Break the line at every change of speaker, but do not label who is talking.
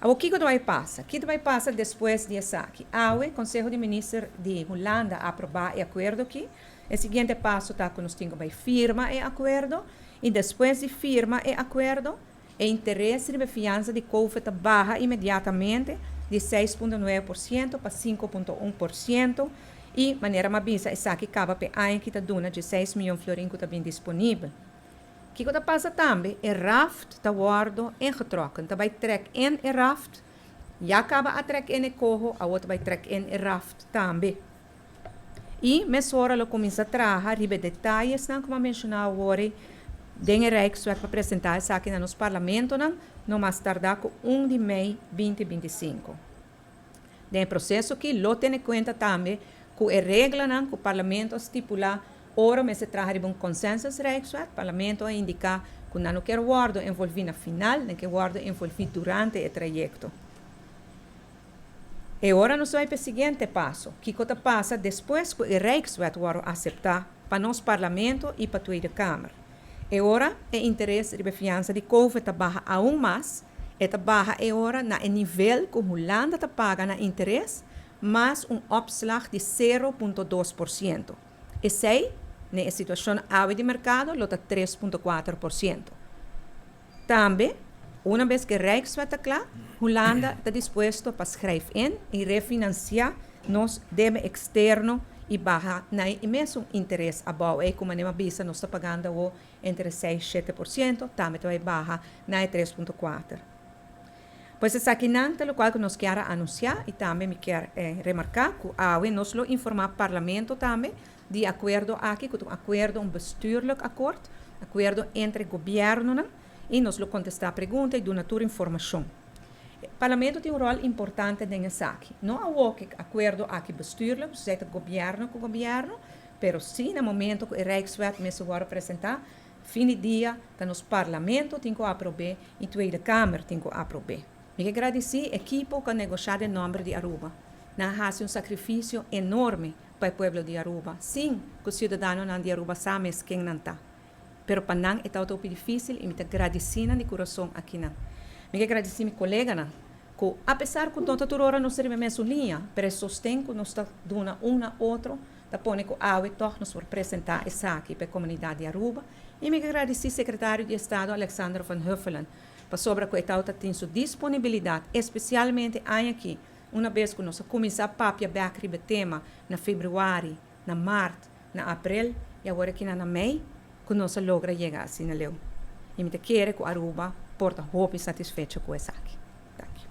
O que vai passar? O que vai passar depois disso aqui? O Conselho de Ministros de Holanda aprovar o acordo aqui. O seguinte passo está que nós temos que firmar o acordo. E depois de firmar o acordo, o interesse de fiança de COVID barra imediatamente de 6,9% para 5,1%. E, maneira mais bisa, essa aqui acaba para a que está dando de 6 milhões de florins que está bem disponível. O que passa também? O raft está guardado ingetrokken. Então vai trek in o raft. Já acaba a trek in o corro, a outra vai trek in o raft também. E, mesora, ela começa a trabalhar, ribe detalhes, não como mencionar agora, den Rijkswet para apresentar isso aqui no Parlamento, não mais tardar com 1 de maio 2025. Den processo que lo tem em conta também, que a regra que o Parlamento estipula, ora mas se traga de um consenso Rijkswet, o Parlamento a indicar que não quer guardo envolvido na final, nem que guardo envolvido durante o trajeto. E agora nós vamos para o seguinte passo, que passa depois que o Rijkswet vai aceitar para nosso Parlamento e para a Tweede Câmara. E agora o interesse de fiança de COVID está barra aún mais, está barra agora no nível que a Holanda está paga na interesse, mais opslag de 0,2%. E sei, na situação atual de mercado, está 3,4%. Também, uma vez que o Rijkswet está claro, Holanda está disposto para escrever e refinanciar nos débito externo e barra na imenso interesse abaixo. E como a bisa nós está pagando entre 6 e 7%, também vai barra na 3,4%. Pois essa aqui não é o qual que nós queremos anunciar e também me quero remarcar que nós lo informar o Parlamento também de acordo aqui, que acordo bestuurlijk acordo entre o governo e nós lo contestar a pergunta e dar toda a informação. O Parlamento tem rol importante nessa aqui. Não há o acordo aqui bestuurlijk, zet o governo com o governo, mas sim no momento que o Rijkswet me vai apresentar, fim de dia, que nosso Parlamento tem que aprovar e a Tweede Câmara tem que aprovar. Eu agradeço a equipe que negociou em nome de Aruba. Faz sacrifício enorme para o povo de Aruba. Sim, que os cidadãos de Aruba sabem quem não está. Mas para nós é tão difícil e me agradeço de coração aqui. Eu agradeço a minha colega, que apesar que toda hora não serve a mesma linha, mas sustém que nós estamos dando uma outra, da pone que a AUE nos representar isso aqui para a comunidade de Aruba. E me agradeço ao secretário de Estado, Alexander van Huffelen, para sobre que ele tem sua disponibilidade, especialmente aqui, uma vez que nós começamos a papia o tema na fevereiro, na março, na abril e agora aqui na maio, que nós logra chegar assim na leu. E me quero que Aruba porta roupa e satisfeito com isso aqui.